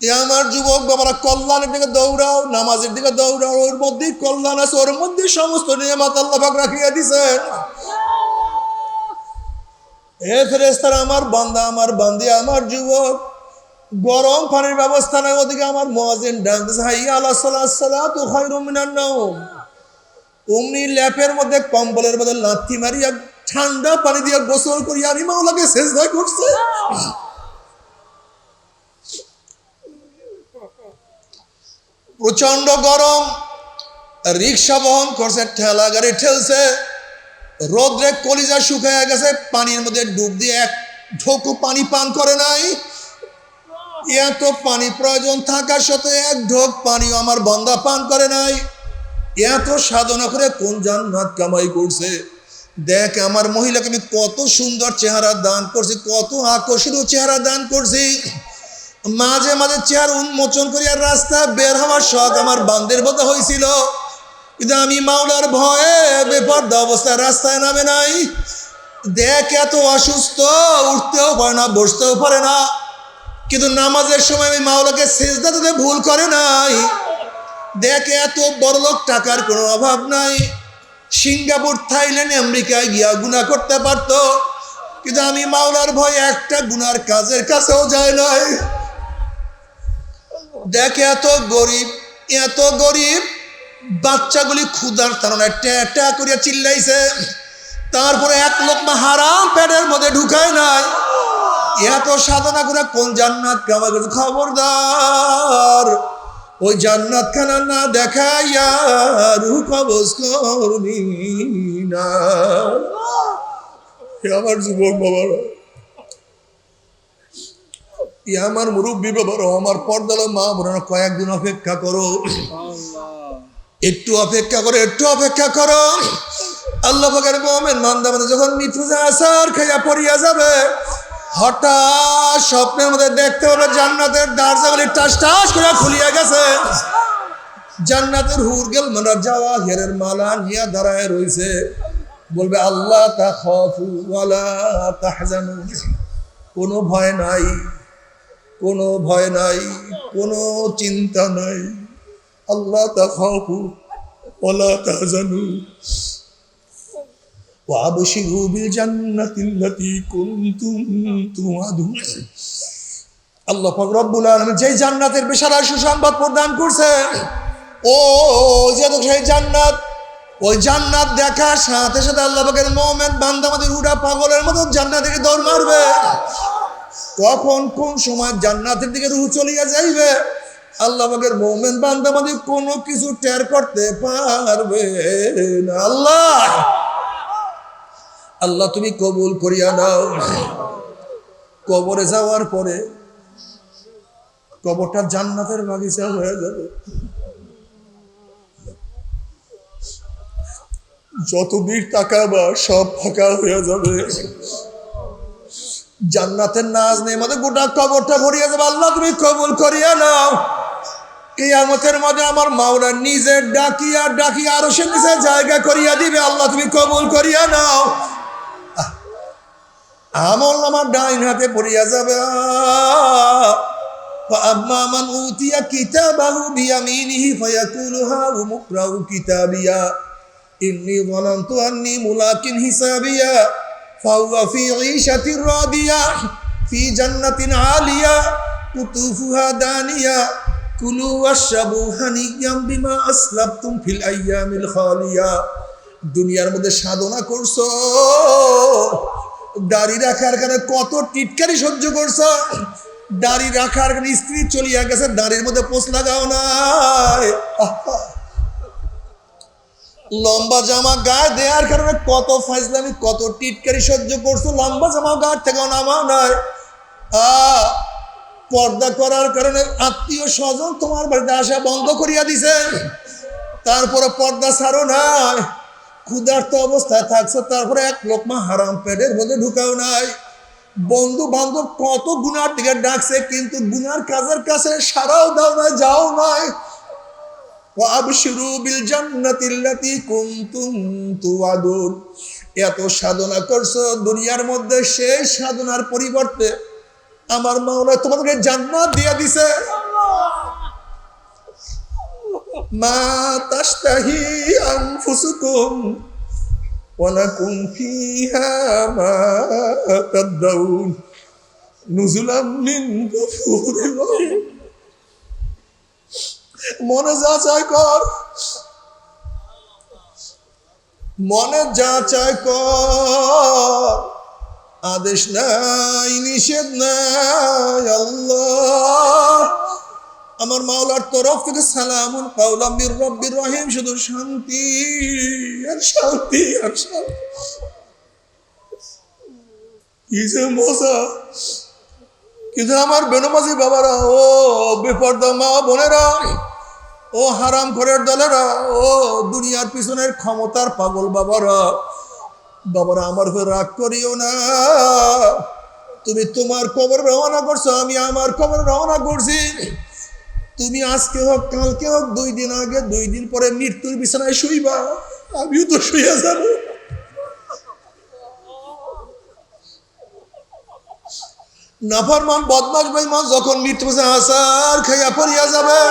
আমার যুবক বাবারা, কল্যাণের দিকে দৌড়াও, নামাজের দিকে দৌড়াও, ওর মধ্যেই কল্যাণ আছে, ওর মধ্যে সমস্ত নিয়ামত আল্লাহ পাক রাখিয়া দিছেন। এ ফেরেশতারা, আমার বান্দা, আমার বান্দি, আমার যুবক, গরম পানির ব্যবস্থা নাই, ওদিকে আমার মুয়াজ্জিন ডাক দিছে, হাইয়া আলা সালাত, সালাতু খায়রুম মিনান নাওম। অমনি ল্যাপের মধ্যে কম্বলের মধ্যে লাথি মারিয়া ঠান্ডা পানি দিয়ে গোসল করিয়া আমি মাওলাকে সিজদা করছে। প্রচন্ড গরম, রিক্সা বহন করছে, ঠেলা গাড়ি ঠেলছে, রোদ্রে কলিজা শুকায় গেছে, পানির মধ্যে ডুব দিয়ে এক ঢোকও পানি পান করে নাই। এত পানি প্রয়োজন থাকার সাথে এক ঢোক পানিও আমার বান্দা পান করে নাই। এত সাধনা করে কোন জান্নাত কামাই করছে। দেখ, আমার মহিলাকে আমি কত সুন্দর চেহারা দান করছি, কত আকর্ষণীয় চেহারা দান করছি। মাঝে মাঝে চেহারা উন্মোচন করিয়া রাস্তা বের হওয়ার শখ আমার বান্দের মতো হয়েছিল, কিন্তু আমি মাওলার ভয়ে বেপরদা অবস্থায় রাস্তায় নামে নাই। দেখ, এত অসুস্থ, উঠতেও পারে না, বসতেও পারে না, কিন্তু নামাজের সময় আমি মাওলাকে সিজদা দিতে ভুল করে নাই। দেখ, এত বড়লোক, টাকার কোনো অভাব নাই, সিঙ্গাপুর, থাইল্যান্ড, আমেরিকায় গিয়া গুনাহ করতে পারত, কিন্তু আমি মাওলার ভয় একটা গুনার কাজের কাছেও যায় নাই। দেখ, এত গরিব বাচ্চাগুলি ক্ষুধার তাড়নায় ট্যা করিয়া চিল্লাইছে, তারপরে এক লোকমা হারাম পেটের মধ্যে ঢুকায় নাই। এত সাধনা করে কোন জান্নাত কামাই করছে? খবরদার, ওই জান্নাত খানা না দেখাইয়া রূহ কবজ করবি না। আমার যুবক বাবারা, আমার মুরব্বী বাবারা, আমার পর্দালো মা বোনেরা, কয়েকদিন অপেক্ষা করো, একটু অপেক্ষা করো, একটু অপেক্ষা করো। আল্লাহ পাকের মুমিন বান্দা বান্দা যখন মৃত্যু আসর খাইয়া পড়িয়া যাবে, হঠাৎ স্বপ্নের মধ্যে দেখতে হবে জান্নাতের দরজাগুলি টাস টাস করে খুলিয়া গেছে। জান্নাতের হুরগেল মারা যাওয়া হেরের মালা নিয়ে দাঁড়ায় রয়েছে, বলবে আল্লাহ তাখাফু ওয়ালা তাহজানু, কোনো ভয় নাই, কোনো ভয় নাই, কোনো চিন্তা নাই। আল্লাহ তাখাফু ওয়ালা তাহজানু ওয়াবশিরু বিল জান্নাতিল্লাতী কুনতুম তুআদুন। আল্লাহ পাক রব্বুল আলামিন যে জান্নাতের বিশাল সুসংবাদ প্রদান করছেন, ও যে সেই জান্নাত, ওই জান্নাত দেখার সাথে সাথে আল্লাহ পাকের মুমিন বান্দা আমাদের উড়া পাগলের মতো জান্নাতের দিকে দৌড় মারবে। কখন কোন সময় জান্নাতের দিকে রূহ চলিয়া যাইবে, আল্লাহ পাকের মুমিন বান্দা আমাদের কোনো কিছু টের করতে পারবে না। আল্লাহ তুমি কবুল করিয়া নাও। কবরে যাওয়ার পরে কবরটা জান্নাতের বাগিচা হয়ে যাবে। যত দূর তাকাবা সব ফাঁকা হয়ে যাবে। জান্নাতের নাজ নেই, মানে গোটা কবরটা ভরিয়া যাবে। আল্লাহ তুমি কবুল করিয়া নাও। কিয়ামতের মধ্যে আমার মাওলা নিজে ডাকিয়া ডাকিয়া আরো সে নিচে জায়গা করিয়া দিবে। আল্লাহ তুমি কবুল করিয়া নাও। আমল আমার ডাইন হাতে পড়িয়া যাবে। فأما من أوتي كتابه بيمينه فيقول هاؤم اقرءوا كتابيه إني ظننت أني ملاق حسابيه فهو في عيشة راضية في جنة عالية قطوفها دانية كلوا واشربوا هنيئا بما أسلفتم في الأيام الخالية। দুনিয়ার মধ্যে সাধনা করছো, দাড়ি রাখার কারণে কত টিটকারি সহ্য করছো, দাড়ি রাখার কারণে স্ত্রী চলিয়া গেছে, দাড়ির মধ্যে পোষ লাগাও নাই। লম্বা জামা গায়ে দেওয়ার কারণে কত ফাইজলামি, কত টিটকারি সহ্য করছো, লম্বা জামা গায়ে থেকে নামাও নাই। পর্দা করার কারণে আত্মীয় স্বজন তোমার বাড়িতে আসা বন্ধ করিয়া দিছে, তারপরে পর্দা ছাড়ো নাই। ক্ষুধার্ত অবস্থায় থাকছো, তারপরে এক লোকমা হারাম পেটের মধ্যে ঢুকাও নাই। বন্ধু বান্ধব কত গুনার দিকে ডাকছে, কিন্তু গুনার কাজের কাছে সারাও দাও না, যাও নাই। ওয়াবশিরু বিল জান্নাতিল্লাতী কুনতুম তুআদুন। এত সাধনা করছো দুনিয়ার মধ্যে, সেই সাধনার পরিবর্তে আমার মাওলা তোমাদেরকে জান্নাত দিয়ে দিছে। মা তাশতাহি আনফুসুকুম ওয়া লাকুম ফিহা মা তাদউন নুজুলাম মিন গফুরির রহিম। মনে যা চায় কর, মনে যা চায় কর, আদেশ নাই নিষেধ নাই। আল্লাহ আমার মাওলার তরফ থেকে সালামুন কাওলাম মির রব্বির রহিম, শুধু শান্তি আর শান্তি আর শান্তি। কি যে মজা! কিন্তু আমার বেনমাজি বাবারা, ও বেপরদা মা বোনেরা, ও হারাম খোরের দলেরা, ও দুনিয়ার পিছনের ক্ষমতার পাগল বাবারা, বাবারা আমার উপর রাগ করিও না। তুমি তোমার কবর রওনা করছো, আমি আমার কবর রওনা করছি। তুমি আজকে হোক কালকে হোক, 2 দিন আগে 2 দিন পরে মৃত্যুর বিছানায় শুইবা, আমিও তো শুইয়া যাব। নাফরমান বদমাশ বেঈমান যখন মৃত্যু বিছানায় আসার খাইয়া পড়িয়া যাবে,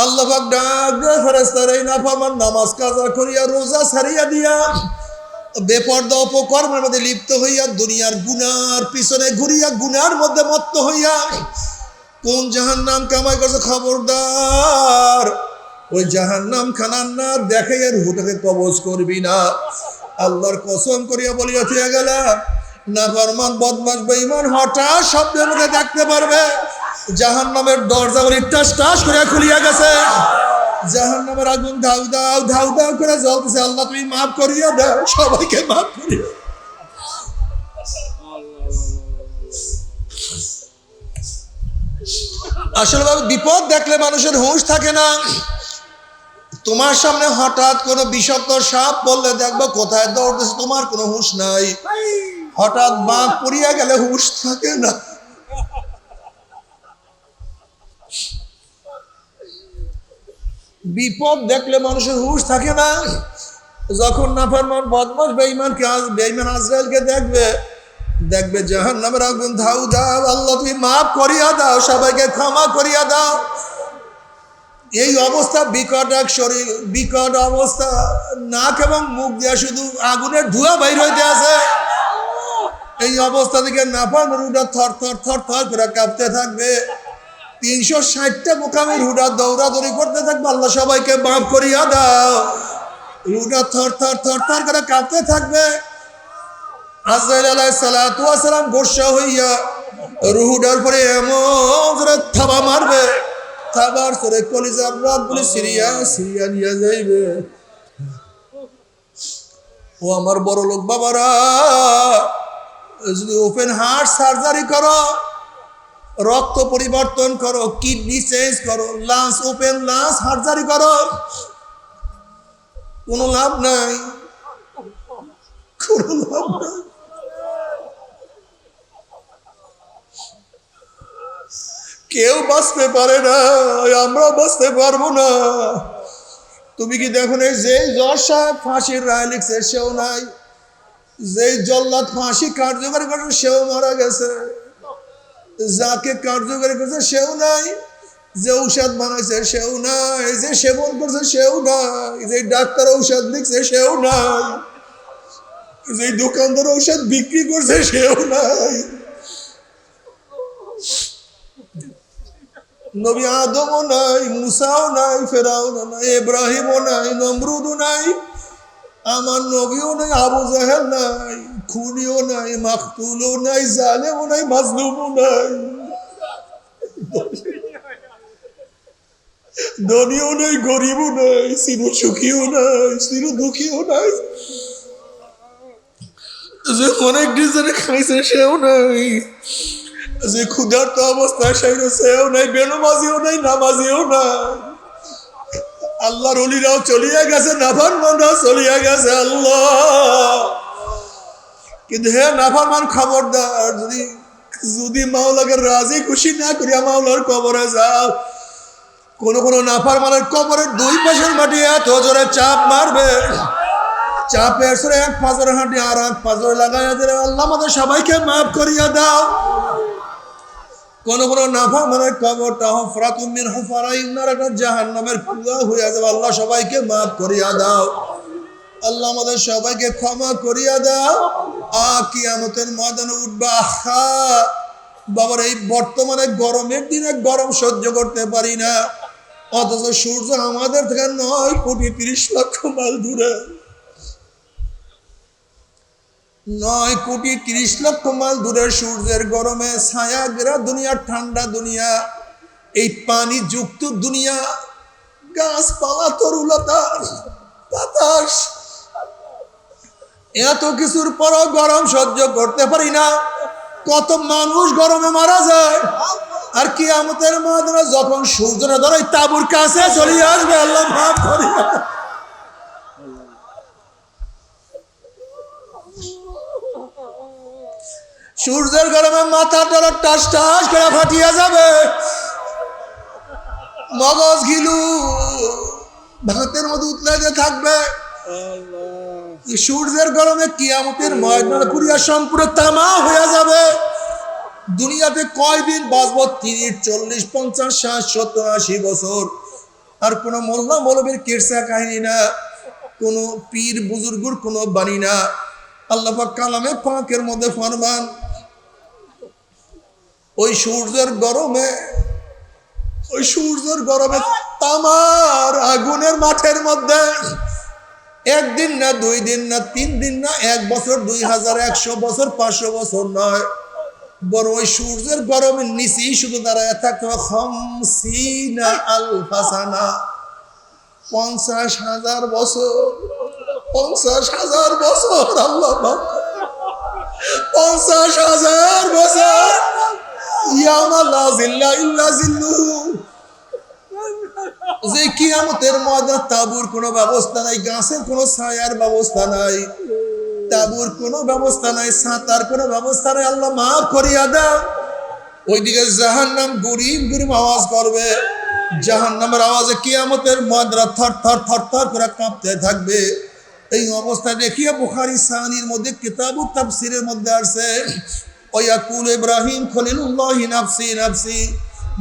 আল্লাহ পাক ডাক দেয় ফেরেশতারা, এই নাফরমান নামাজ কাজা করিয়া রোজা ছাড়িয়া দিয়া বেপরদা অপকর্মের মধ্যে লিপ্ত হইয়া দুনিয়ার গুনার পিছনে ঘুরিয়া গুনার মধ্যে মত্ত হইয়া কোন জাহান্নাম কামাই করছে, খবরদার ওই জাহান্নাম খানার না দেখাইয়া রুহটাকে কবজ করবি না। আল্লাহর কসম করিয়া বলিয়া থিয়া গেল, নাফরমান বদমাশ বেঈমান হঠাৎ শব্দের মধ্যে দেখতে পারবে জাহান্নামের দরজাগুলি টাস টাস করে খুলিয়া গেছে, জাহান্নামের আগুন ধাউ দাও ধাউ দাও করে জ্বলতেছে। আল্লাহ তুমি মাফ করিয়া দাও, সবাইকে মাফ করিয়া। আসলে বাবু, বিপদ দেখলে মানুষের হুঁশ থাকে না। তোমার সামনে হঠাৎ কোনো বিষাক্ত সাপ বললে দেখবো কোথায় দৌড়তেছে, তোমার কোনো হুঁশ নাই। হঠাৎ বাঘ পড়িয়া গেলে হুঁশ থাকে না। বিপদ দেখলে মানুষের হুঁশ থাকে না। যখন নাফরমান বদমাশ বেঈমান আজরাইলকে দেখবে জাহান্নামের আগুন ধাউ দাও, আল্লাহ তুমি মাফ করিয়া দাও, সবাইকে ক্ষমা করিয়া দাও। এই অবস্থা বিকট এক শরীর, বিকট অবস্থা, নাক এবং মুখ দিয়া শুধু আগুনের ধোঁয়া বাইর হইতে আছে। এই অবস্থা থেকে নাফরমান রুহটা থর থর থর থর করে কাঁপতে থাকবে। 360টা মোকামের রুহটা দৌড়াদৌড়ি করতে থাকবে, আল্লাহ সবাইকে মাফ করিয়া দাও। রুহটা থর থর থর থর করে কাঁপতে থাকবে। আজরাইল আলাইহিস সালাতু ওয়াস সালাম গোসা হইয়া রুহটার পরে এমন করে থাবা মারবে, থাবার সরে কলিজার রগগুলি সিরিয়া সিরিয়া নিয়ে যাইবে। ও আমার বড় লোক বাবারা, যদি ওপেন হার্ট সার্জারি করো, রক্ত পরিবর্তন করো, কিডনি চেঞ্জ করো, লাঞ্চ ওপেন লাঞ্চ সার্জারি করো, কোনো লাভ নাই, কোনো লাভ নাই। কেউ বাঁচতে পারে না, আমরা বাঁচতে পারবো না। তুমি কি দেখো না, যে জজ সাহেব ফাঁসির রায় লিখছে সেও নাই, যে জল্লাদ ফাঁসি কার্যকরী করছে সেও মারা গেছে, যাকে কার্যকরী করছে সেও নাই, যে ঔষধ বানাইছে সেও নাই, যে সেবন করছে সেও নাই, যে ডাক্তার ঔষধ লিখছে সেও নাই, যে দোকানদার ঔষধ বিক্রি করছে সেও নাই। নবী আদমও নাই, মুসাও নাই, ফেরাউনও নাই, ইব্রাহিমও নাই, নমরুদও নাই, আমার নবীও নাই, আবু জাহেল নাই, খুনিও নাই, মাকতুলও নাই, জালেমও নাই, মাজলুমও নাই, ধনীও নাই, গরিবও নাই, চির সুখীও নাই, চির দুঃখীও নাই, যে অনেক ডিজাইনে খাইছে সেও নাই, যে ক্ষুধার্ত অবস্থায় সেও নাই, বেনমাজিও নাই, নামাজিও নাই। আল্লাহর ওলিরাও চলিয়া গেছে, নাফরমানরাও চলিয়া গেছে। আল্লাহ, কিন্তু হে নাফরমান, খবরদার, যদি মাওলাকে রাজি খুশি না করিয়া মাওলার কবরে যাও, কোন নাফরমানের কবরের 2 পাশের মাটি এত জোরে চাপ মারবে, চাপের সরে এক পাঁজরের হাঁটি আর এক পাঁজরে লাগাইয়া দিলে, আল্লাহ আমাদের সবাইকে মাফ করিয়া দাও। কোন কোন নাফরমানের কবরটা হুফরাতুম মিন হুফারাইন নার, একটা জাহান্নামের কুয়া হয়ে যাবে। আল্লাহ সবাইকে মাফ করিয়া দাও, আল্লাহ আমাদের সবাইকে ক্ষমা করিয়া দাও। কিয়ামতের ময়দানে উঠবা, আহা বাবার এই বর্তমানে গরমের দিনে গরম সহ্য করতে পারি না, অথচ সূর্য আমাদের থেকে 9,30,00,000 মাইল দূরে, 9,30,00,000 মাইল দূরের সূর্যের গরমে ছায়া গেরা দুনিয়া, ঠান্ডা দুনিয়া, এই পানি যুক্ত দুনিয়া, গাছপালা, তরুলতা, বাতাস, এত কিছুর পরও গরম সহ্য করতে পারি না। কত মানুষ গরমে মারা যায়। আর কিয়ামতের ময়দানে যখন সূর্যটা ধরে তাঁবুর কাছে চলে আসবে, আল্লাহ মাফ করিয়া, সূর্যের গরমে মাথা টাস টাস টাস করে ফাটিয়া যাবে, মগজ ঘিলু ভাতের মধ্যে উতলাইতে থাকবে। সূর্যের গরমে কিয়ামতের ময়দানে পুরিয়া সম্পূর্ণ তামা হয়ে যাবে। দুনিয়াতে কয়দিন বাঁচবো? 30, 40, 50, 60, 70, 80 বছর। আর কোন মোল্লা মৌলবীর কিরসা কাহিনী না, কোন পীর বুজুর্গর কোন বাণী না। আল্লাহ পাক কালামে পাকের মধ্যে ফরমান, ওই সূর্যের গরমে, ওই সূর্যের গরমে তামার আগুনের মাঠের মধ্যে একদিন না, 2 দিন না, 3 দিন না, 1 বছর, 2000, 100 বছর, 500 বছর নয়, বরং ওই সূর্যের গরমের নিচেই শুধু দাঁড়ায় থাকতে হবে 50,000 সানা, 50,000 বছর, 50,000 বছর। আল্লাহ 50,000 বছর। ইয়ামা লা জিল্লা ইল্লা জিল্লুহু। যে কিয়ামতের ময়দানে তাঁবুর কোনো ব্যবস্থা নাই, গাছের কোনো ছায়ার ব্যবস্থা নাই, তাঁবুর কোনো ব্যবস্থা নাই, ছাতার কোনো ব্যবস্থা নাই। আল্লাহ মাফ করিয়া দাও। ওইদিকে জাহান্নাম গরিব গরিব আওয়াজ করবে, জাহান্নামের আওয়াজে কিয়ামতের ময়দানে থর থর থর থর করে কাঁপতে থাকবে। এই অবস্থা দেখিয়ে বুখারী সানির মধ্যে কিতাবুত তাফসীরের মধ্যে আছে, ওয়াকুল ইব্রাহিম খলিলুল্লাহি নাফসি নাফসি,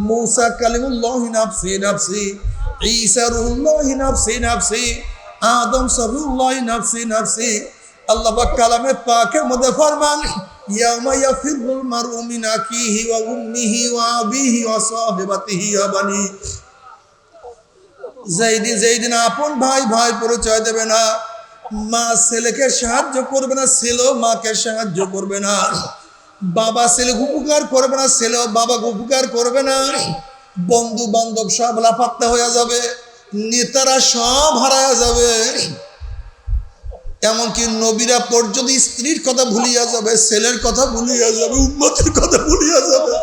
মুসা কালিমুল্লাহি নাফসি নাফসি, ঈসা রুহুল্লাহি নাফসি নাফসি, আদম সফিউল্লাহি নাফসি নাফসি। আল্লাহ পাক কালামে পাকের মধ্যে ফরমান, ইয়াউমা ইয়াফিরুল মারউ মিন আখিহি ওয়া উম্মিহি ওয়া আবিহি ওয়া সাহিবাতিহি ওয়া বানি। যেদিন আপন ভাই ভাই পরিচয় দেবে না, মা ছেলেকে সাহায্য করবে না, ছেলেও মাকে সাহায্য করবে না, বাবা ছেলেকে উপকার করবে না, ছেলেও বাবাকে উপকার করবে না, বন্ধু বান্ধব সব লাপাত্তা হয়ে যাবে, নেতারা সব হারায়া যাবে, এমনকি নবীরা পর্যন্ত স্ত্রীর কথা ভুলিয়া যাবে, ছেলের কথা ভুলিয়া যাবে, উম্মতের কথা ভুলিয়া যাবে।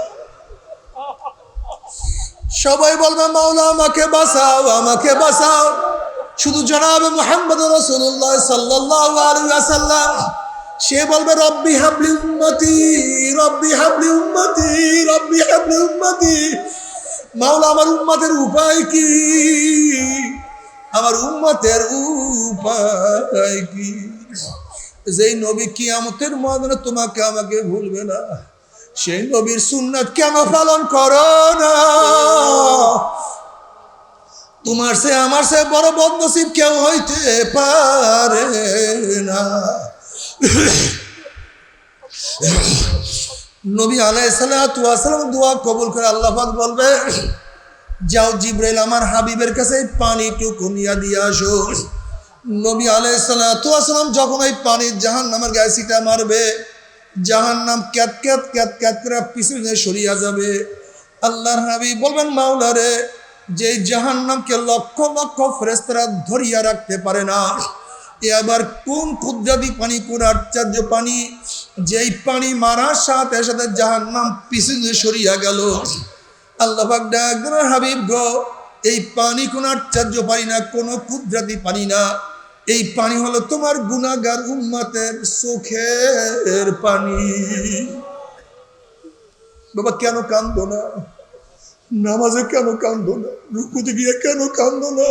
সবাই বলবে, মাওলা আমাকে বাঁচাও, আমাকে বাঁচাও। শুধু জনাবে মুহাম্মদ রাসূলুল্লাহ সাল্লাল্লাহু আলাইহি ওয়াসাল্লাম, সে বলবে, রব্বি হাবলি উম্মতি, রব্বি হাবলি উম্মতি, রব্বি হাবলি উম্মতি। মাওলা আমার উম্মতের উপায় কি? আমার উম্মতের উপায় কি? যেই নবী কিয়ামতের ময়দানে তোমাকে আমাকে ভুলবে না, সেই নবীর সুন্নাত কেন পালন করো না? তোমার সে আমার সে বড় বদনসিব কেউ হইতে পারে না। নবী আলাইহিস সালাতু ওয়াস সালাম দোয়া কবুল করে আল্লাহ পাক বলবে, যাও জিবরাইল আমার হাবিবের কাছে পানিটুকু নিয়ে দিয়ে আসো। নবী আলাইহিস সালাতু ওয়াস সালাম যখন ওই পানি জাহান্নামের গায়ে ছিটা মারবে, জাহান্নাম ক্যাত ক্যাত ক্যাত ক্যাত করে পিছনে সরিয়া যাবে। আল্লাহর হাবিব বলবেন, মাওলা রে, যে জাহান্নামকে লক্ষ লক্ষ ফেরেশতারা ধরিয়া রাখতে পারে না, এ আবার কোন কুদরতি পানি, কোন আশ্চর্য পানি, যেই পানি মারার সাথে সাথে জাহান্নাম পিছনে সরিয়া গেল। আল্লাহ পাক ডাক দেন, হাবিব গো, এই পানি কোন আশ্চর্য পানি না, কোন কুদরতি পানি না, এই পানি হলো তোমার গুনাহগার উম্মতের চোখের পানি। বাবা কেন কান্দো না? নামাজে কেন কান্দো না? রুকুতে গিয়ে কেন কান্দো না?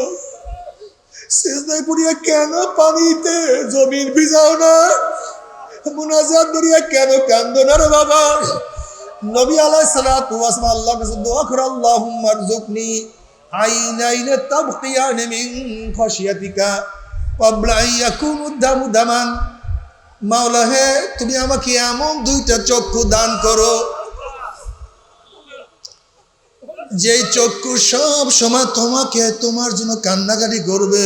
সেজদায় পড়িয়া কেন পানিতে জমিন ভিজাও না? মুনাজাত করিয়া কেন কান্দো না রে বাবা? নবী আলাইহিস সালাতু ওয়াস সালাম আল্লাহর কাছে দোয়া করে, আল্লাহুম্মা রযুকনি আইনাইন তাবকিয়ান মিন খাশিয়াতিকা ক্বাবলা আন ইয়াকুনু দামু দামান। মাওলা হে, তুমি আমাকে এমন দুইটা চক্ষু দান করো যেই চক্ষু সব সময় তোমাকে, তোমার জন্য কান্নাকাটি করবে।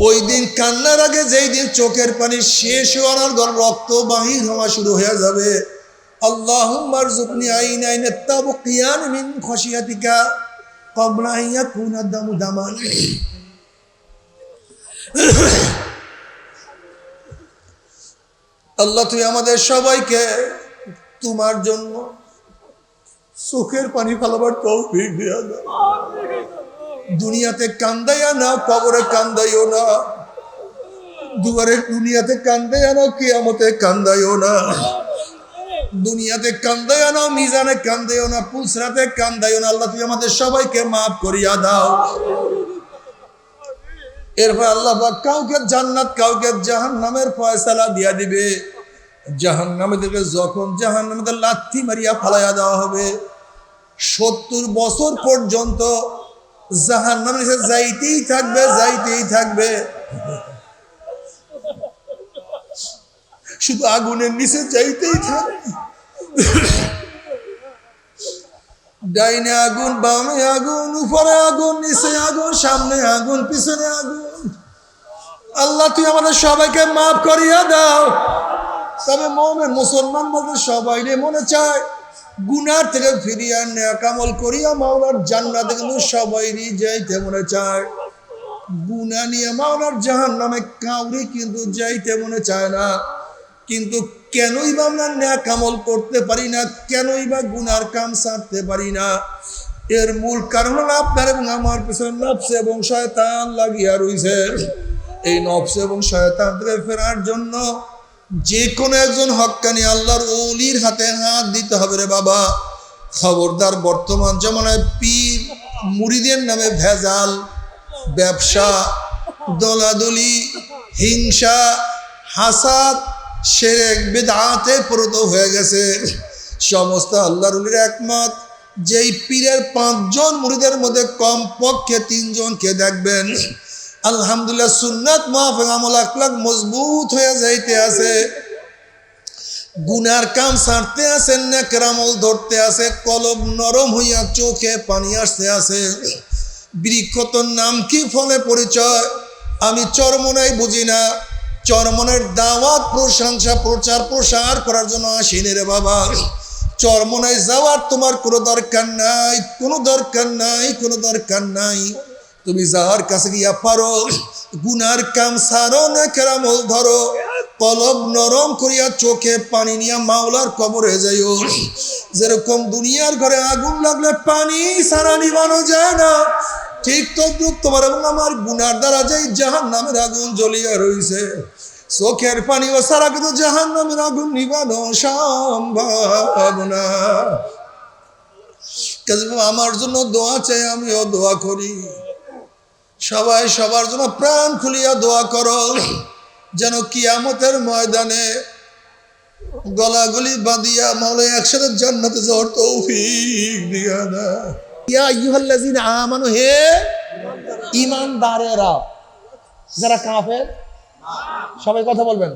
ওই দিন কান্নার আগে যেই দিন চোখের পানি শেষ হওয়ার পর রক্ত বাহির হওয়া শুরু হয়ে যাবে। আল্লাহুম্মা রযুকনি আইনাইন তাবকিয়ান মিন খাশিয়াতিকা ক্বাবলা আন ইয়াকুনা দামু দামান। আল্লাহ, তুমি আমাদের সবাইকে তোমার জন্য চোখের পানি ফেলাবার তৌফিক দিয়া দাও। দুনিয়াতে কান্দাইয়া না, কবরে কান্দাইও না, দুনিয়াতে কান্দাইয়া না, কিয়ামতে কান্দাইও না, দুনিয়াতে কান্দাইয়া না, মিজানে কান্দাইও না, পুলসরাতে কান্দাইও না। আল্লাহ, তুমি আমাদের সবাইকে মাফ করিয়া দাও। এরপর আল্লাহ পাক কাউকে জান্নাত, কাউকে জাহান্নামের ফয়সালা দিয়া দিবে। জাহান্নামীদেরকে যখন জাহান্নামে লাথি মারিয়া ফালাইয়া দেওয়া হবে, 70 বছর পর্যন্ত জাহান্নামে যাইতেই থাকবে, যাইতেই থাকবে, শুধু আগুনের নিচে যাইতেই থাকবে। ডাইনে আগুন, বামে আগুন, উপরে আগুন, নিচে আগুন, সামনে আগুন, পিছনে আগুন। আল্লাহ, তুই আমাদের সবাইকে মাফ করিয়া দাও। তবে মুমিন মুসলমান বলতে সবাই মনে চায় গুনার থেকে ফিরিয়া নেক আমল করিয়া মাওলার জান্নাতে, কিন্তু সবাইরই যাইতে মনে চায়। গুনাহ নিয়ে মাওলার জাহান্নামে কাউরি কিন্তু যাইতে মনে চায় না। কিন্তু কেনই বা আমরা নেক আমল করতে পারি না, কেনই বা গুনার কাম ছাড়তে পারি না? এর মূল কারণ হলো আপনার এবং আমার পিছনে নফস এবং শয়তান লাগিয়া রইছে। এই নফস এবং শয়তান থেকে ফেরার জন্য যে কোনো একজন হক্কানি আল্লাহর ওলির হাতে হাত দিতে হবে রে বাবা। খবরদার, বর্তমান জামানায় পীর মুরিদের নামে ভেজাল, ব্যবসা, দলাদলি, হিংসা, হাসাদ, শিরক, বিদআতে পরিণত হয়ে গেছে। সমস্ত আল্লাহর ওলির একমত, যেই পীরের 5 জন মুরিদের মধ্যে কমপক্ষে 3 জনকে দেখবেন আলহামদুলিল্লাহ সুন্নাত মাফিক আমল আখলাক মজবুত হয়ে যাইতে আছে, গুনার কাম ছাড়তে আছে, নেকের আমল ধরতে আছে, কলব নরম হইয়া চোখে পানি আসতে আছে। বৃক্ষতর নাম কি, ফলে পরিচয় আমি চরমনাই বুঝি না। চরমনের দাওয়াত, প্রশংসা, প্রচার প্রসার করার জন্য আসিনি রে বাবা। চরমনায় যাওয়ার তোমার কোনো দরকার নাই, কোনো দরকার নাই, কোনো দরকার নাই। তুমি যার কাছে গিয়া পারো গুনার কাম সারো, নেকের আমল ধরো, কলব নরম করিয়া চোখে পানি নিয়া মাওলার কবরে যাইও। যেরকম দুনিয়ার ঘরে আগুন লাগলে পানি সারা নিবানো যায় না, ঠিক তদ্রুপ তোমার এবং আমার গুনার দ্বারা যেই জাহান্নামের আগুন জ্বলিয়া রইছে, চোখের পানি ও সারা কিন্তু জাহান্নামের আগুন নিবানো সম্ভব না। আমার জন্য দোয়া চাই, আমিও দোয়া করি। সবাই সবার জন্য প্রাণ খুলিয়া দোয়া করো, যেন কিয়ামতের ময়দানে গলাগলি বাঁধিয়া মাওলা একসাথে জান্নাতে যাওয়ার তৌফিক দিয়া দাও। ইয়া আইয়ুহাল্লাযিনা আমানু, হে ঈমানদারেরা। যারা কাফের সবাই কথা বলবেন,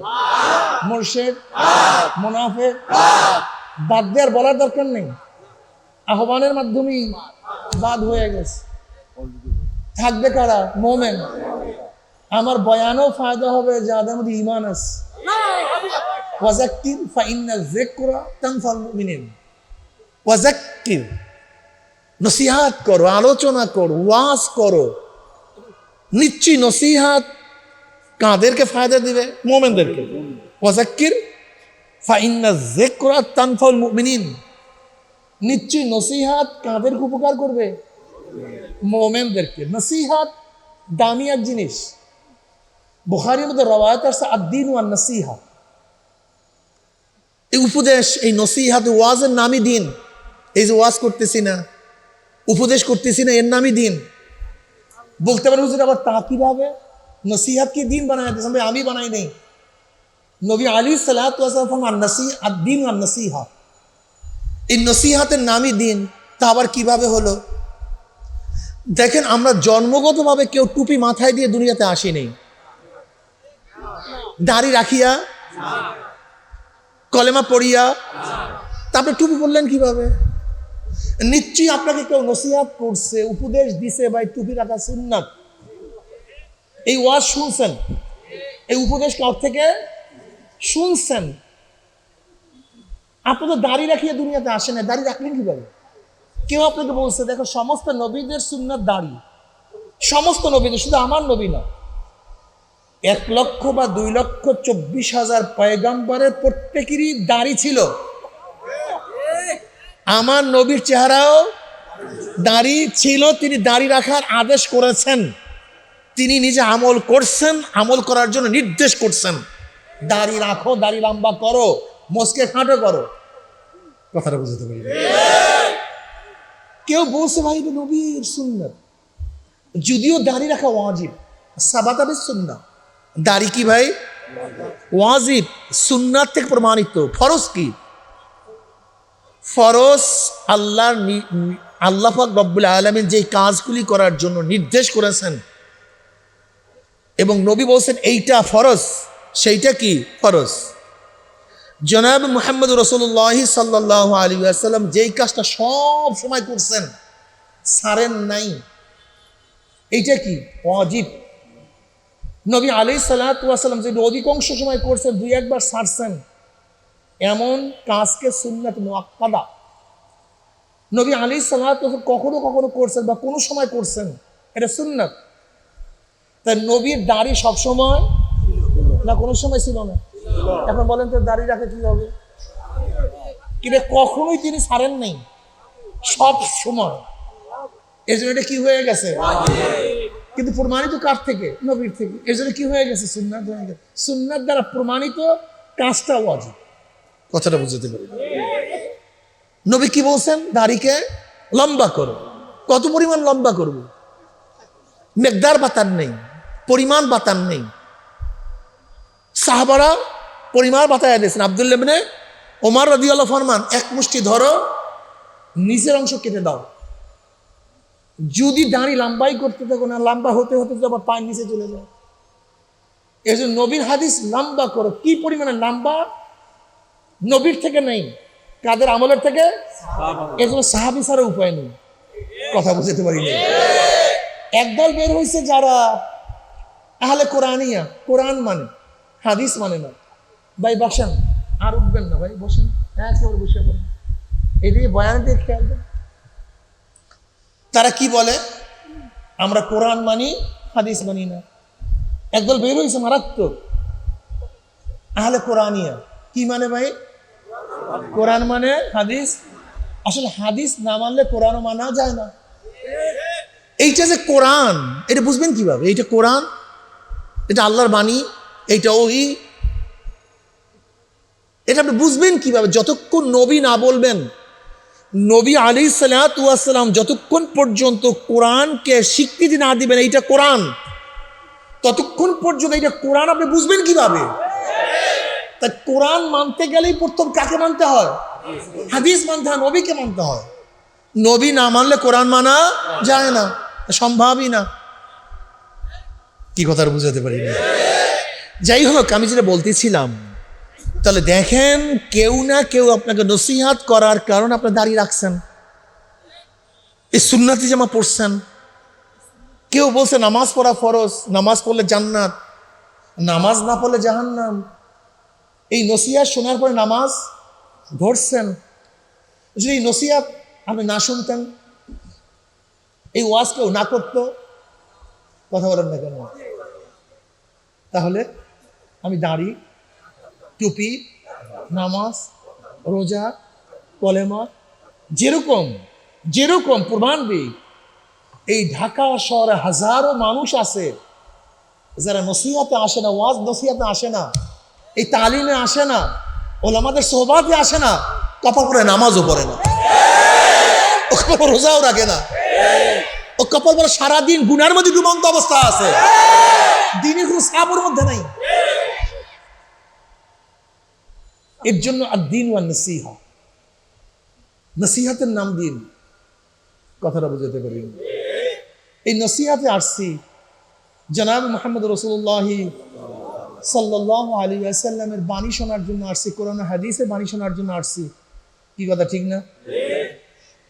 মুরশিদ, মুনাফিক বাদ দেওয়ার বলার দরকার নেই, আহ্বানের মাধ্যমেই বাদ হয়ে গেছে। থাকবে কারা? মোমেন। আমার বয়ানও ফায়দা হবে যাদের মধ্যে ঈমান আছে। ওয়াযাক্কির ফাইন্না যিকরা তানফাউল মুমিনিন। ওয়াযাক্কির, নসিহত করো, আলোচনা করো, ওয়াজ করো। নিশ্চয়ই নসিহত কাদেরকে ফায়দা দিবে? মুমিনদেরকে। ওয়াযাক্কির ফাইন্না যিকরা তানফাউল মুমিনিন। নিশ্চয়ই নসিহত কাদেরকে উপকার করবে? মুমিনদেরকে। নসিহত দামি এক জিনিস। বুখারীর মধ্যে রওয়ায়াত আছে আদ-দীন ওয়ান নসিহা। এই উপদেশ, এই নসিহত, ওয়াজের নামই দিন। এই যে ওয়াজ করতেছি না, উপদেশ করতেছি না, এর নামই দিন। বলতে পারে হুজুর আবার তা কিভাবে? নসিহত কি দিন বানায় দিয়েছেন? ভাই আমি বানাই নেই, নবী আলাইহিস সালাতু ওয়াস সালাম আদ-দীন আন-নাসিহা, এই নসিহাতের নামই দিন। তা আবার কিভাবে হলো? দেখেন, আমরা জন্মগতভাবে কেউ টুপি মাথায় দিয়ে দুনিয়াতে আসিনি। দাড়ি রাখিয়া, কলেমা পড়িয়া, তারপরে টুপি পড়লেন কিভাবে? নিশ্চয়ই আপনাকে কেউ নসিহাত করছে, উপদেশ দিছে, ভাই টুপি রাখা সুন্নাত। এই ওয়াজ শুনছেন, এই উপদেশ কার থেকে শুনছেন? আপনি তো দাড়ি রাখিয়ে দুনিয়াতে আসেন না, দাড়ি রাখলেন কিভাবে? কেউ আপনাকে বলছে দেখো সমস্ত নবীদের সুন্নাত দাড়ি, সমস্ত নবীদের, শুধু আমার নবী না, 1,00,000 বা 2,24,000 পয়গম্বরের প্রত্যেকেরই দাড়ি ছিল। আমার নবীর চেহারাও দাড়ি ছিল, তিনি দাড়ি রাখার আদেশ করেছেন, তিনি নিজে আমল করছেন, আমল করার জন্য নির্দেশ করছেন, দাড়ি রাখো, দাড়ি লম্বা করো, মস্কে খাটো করো। কথাটা বুঝতে পারি? কেউ বলছে ভাই এটা নবীর সুন্নাত, যদিও দাড়ি রাখা ওয়াজিব, সাবাতা বিস সুন্নাহ। দাড়ি কি ভাই? ওয়াজিব, সুন্নাত থেকে প্রমাণিত। ফরজ কি? ফরজ আল্লাহ পাক রব্বুল আলামিন যে কাজগুলি করার জন্য নির্দেশ করেছেন এবং নবী বলছেন এইটা ফরজ, সেইটা কি ফরজ। জনাব মুহাম্মদ রাসূলুল্লাহ সাল্লাল্লাহু আলাইহি ওয়াসাল্লাম যেই কাজটা সব সময় করছেন, ছাড়েন নাই, এইটা কি? ওয়াজিব। নবী আলাইহিস সালাতু ওয়াস সালাম যে অধিকাংশ সময় করছেন, 2-1 বার ছাড়ছেন, এমন কাজকে সুন্নাত মুআক্কাদা। নবী আলাইহিস সালাতু ওয়াস সালাম কখনো কখনো করছেন বা কোনো সময় করছেন, এটা সুন্নাত। তাই নবীর দাড়ি সব সময় না কোনো সময় ছিল না? এখন বলেন তো দাড়ি রাখে কি হবে? কিন্তু কখনোই তিনি ছাড়েন নাই, সব সময়। এর জন্য এটা কি হয়ে গেছে? কিন্তু প্রমাণিত কার থেকে? নবীর থেকে। এর জন্য কি হয়ে গেছে? সুন্নাত হয়ে গেছে। সুন্নাত দ্বারা প্রমাণিত কাজটা ওয়াজিব। কথাটা বুঝতে পারি? নবী কি বলছেন? দাড়িকে লম্বা করো। কত পরিমাণ লম্বা করবো? মেকদার বাতান নেই, পরিমাণ বাতান নেই। সাহাবারা পরিমাণ বাতায় দিয়েছেন। আব্দুল্লাহ ইবনে ওমর রাদিয়াল্লাহু ফরমান, এক মুষ্টি ধরো, নিচের অংশ কেটে দাও। যদি দাড়ি লম্বাই করতে থাকো না, লম্বা হতে হতে তো আবার পায়ের নিচে চলে যায়। এই জন্য নবীর হাদিস লম্বা করো। কি পরিমাণে লম্বা? নবীর থেকে নেই, কাদের আমলের থেকে? এই জন্য সাহাবী ছাড়া উপায় নেই। কথা বুঝতে পারিনি? একদল বের হয়েছে যারা আহলে কোরআনিয়া, কোরআন মানে, হাদিস মানে না। ভাই বসেন, আর উঠবেন না ভাই, বসেন, একেবারে বসে পড়েন, এদিকে বয়ান দিয়ে খেয়াল দেন। তারা কি বলে? আমরা কোরআন মানি, হাদিস মানি না। একদল বের হয়েছে মারাত্মক, আহলে কোরআনিয়া। কি মানে ভাই? কোরআন মানে হাদিস। আসলে হাদিস না মানলে কোরআনও মানা যায় না। এইটা যে কোরআন, এটা বুঝবেন কিভাবে? এইটা কোরআন, এটা আল্লাহর বাণী, এইটা ওহী, এটা আপনি বুঝবেন কিভাবে? যতক্ষণ নবী না বলবেন, নবী আলাইহিস সালাতু ওয়াস সালাম যতক্ষণ পর্যন্ত কোরআনকে স্বীকৃতি না দিবেন এইটা কোরআন, ততক্ষণ পর্যন্ত এটা কোরআন আপনি বুঝবেন কিভাবে? তাই কোরআন মানতে গেলেই প্রথম কাকে মানতে হয়? হাদিস মানতে হয়, নবীকে মানতে হয়। নবী না মানলে কোরআন মানা যায় না, সম্ভবই না। কি কথা বুঝাতে পারি না? যাই হোক, আমি যেটা বলতেছিলাম, তাহলে দেখেন কেউ না কেউ আপনাকে নসিহাত করার কারণে আপনি দাঁড়িয়ে রাখছেন, এই সুন্নতি জামা পড়ছেন। কেউ বলছে নামাজ পড়া ফরজ, নামাজ পড়লে জান্নাত, নামাজ না পড়লে জাহান্নাম। এই নসিহাত শোনার পরে নামাজ ধরছেন। যদি এই নসিহাত আপনি না শুনতেন, এই ওয়াজ কেউ না করতো, কথা বলেন না কেন? তাহলে আমি দাড়ি, টুপি, নামাজ, রোজা, কলেমা, যেরকম যেরকম প্রমাণ দিই, এই ঢাকা শহরে হাজারো মানুষ আছে যারা নসিহাতে আসে না, ওয়াজ নসিহাতে আসে না, এই তালিমে আসে না, ওলামাদের সোহবাতে আসে না, কপাল পরে নামাজও পড়ে না, ও কপাল রোজাও রাখে না, ও কপাল পরে সারাদিন গুনার মধ্যে ডুবন্ত অবস্থা আছে, দিনের কোনো সাবর মধ্যে নাই। এর জন্য আদ-দীন ওয়ান নসিহা, নসিহাতের নাম দিন। কথাটা বুঝাতে পারি। এই নসিহাতে আসছি জনাব মুহাম্মদ রাসূলুল্লাহ সাল্লাল্লাহু আলাইহি ওয়াসাল্লামের বাণী শোনার জন্য আসছি, কোরআন হাদিসের বাণী শোনার জন্য আসছি। কি কথা ঠিক না?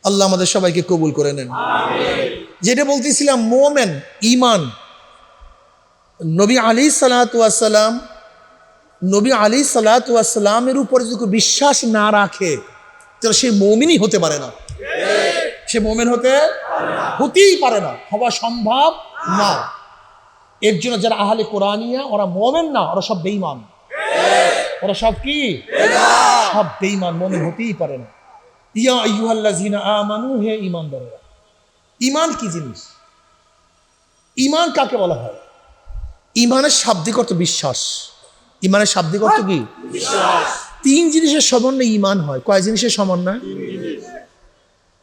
আল্লাহ আমাদের সবাইকে কবুল করে নেন। যেটা বলতেছিলাম, মুমিন ঈমান, নবী আলাইহিস সালাতু ওয়াস সালামের উপর যদি বিশ্বাস না রাখে তাহলে সে মুমিনই হতে পারে না। সে মুমিন হতেই পারে না, হওয়া সম্ভব না। এর জন্য যারা আহলে কোরআনিয়া, ওরা মুমিন না, ওরা সব বেঈমান। ওরা সব কি? সব বেঈমান, মুমিন হতেই পারে না। ইয়া আইয়ুহাল্লাযীনা আমানু, হে ঈমানদাররা। ঈমান কি জিনিস? ঈমান কাকে বলা হয়? ঈমানের শাব্দিক অর্থ বিশ্বাস। ঈমানের শাব্দিক অর্থ কি? বিশ্বাস। তিন জিনিসের সমন্বয়ে ঈমান হয়। কয় জিনিসের সমন্বয়?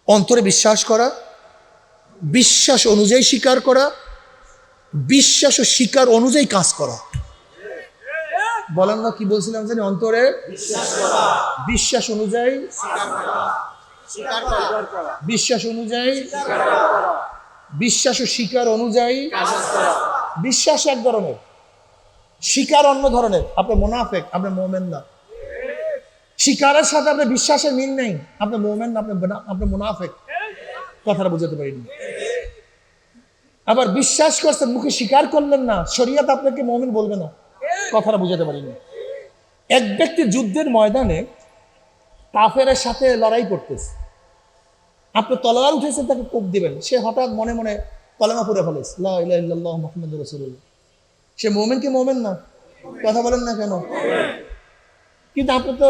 অন্তরে বিশ্বাস করা, বিশ্বাস অনুযায়ী স্বীকার করা, বিশ্বাস ও স্বীকার অনুযায়ী কাজ করা। বলেন না, কি বলছিলাম জানি? অন্তরে বিশ্বাস অনুযায়ী, বিশ্বাস অনুযায়ী, বিশ্বাস ও স্বীকার অনুযায়ী। বিশ্বাস এক ধরনের, স্বীকার অন্য ধরনের। আপনি মুনাফিক, আপনি মুমিন না। স্বীকারের সাথে আপনার বিশ্বাসের মিল নেই, আপনি মুমিন না, আপনি মুনাফিক। কথাটা বুঝাতে পারিনি। আবার বিশ্বাস করছেন, মুখে স্বীকার করলেন না, শরীয়ত আপনাকে মুমিন বলবে না। কথাটা বুঝাতে পারিনি। এক ব্যক্তি যুদ্ধের ময়দানে কাফেরের সাথে লড়াই করতেছে, আপনি তলোয়ার উঠেছেন, তাকে কোপ দিবেন, সে হঠাৎ মনে মনে কলেমা পড়ে ফেলেছে, লা ইলাহা ইল্লাল্লাহু মুহাম্মাদুর রাসূলুল্লাহ। সে মুমিন কি মুমিন না? কথা বলেন না কেন? কিন্তু আপনি তো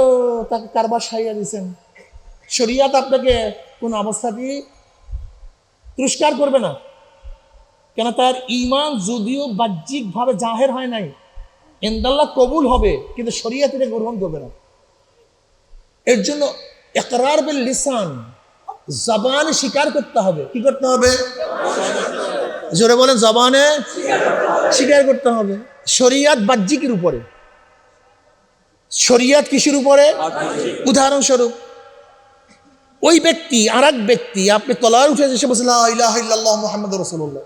তাকে কারবার সাইয়া দিয়েছেন। শরীয়ত আপনাকে কোন অবস্থাতেই পুরস্কার করবে না, কেন? তার ঈমান যদিও বাহ্যিকভাবে জাহের হয় নাই, ইনদাল্লাহ কবুল হবে, কিন্তু শরীয়ত এটা গ্রহণ করবে না। এর জন্য ইকরার বিল লিসান, জবানে স্বীকার করতে হবে। কি করতে হবে? জোরে বলেন, জবানে স্বীকার করতে হবে। শরীয়ত বাহ্যিকের উপরে, শরীয়ত কিসের উপরে? উদাহরণস্বরূপ, ওই ব্যক্তি, আর এক ব্যক্তি, আপনি তলোয়ার উঠেছে, সে বলছে লা ইলাহা ইল্লাল্লাহু মুহাম্মাদুর রাসূলুল্লাহ,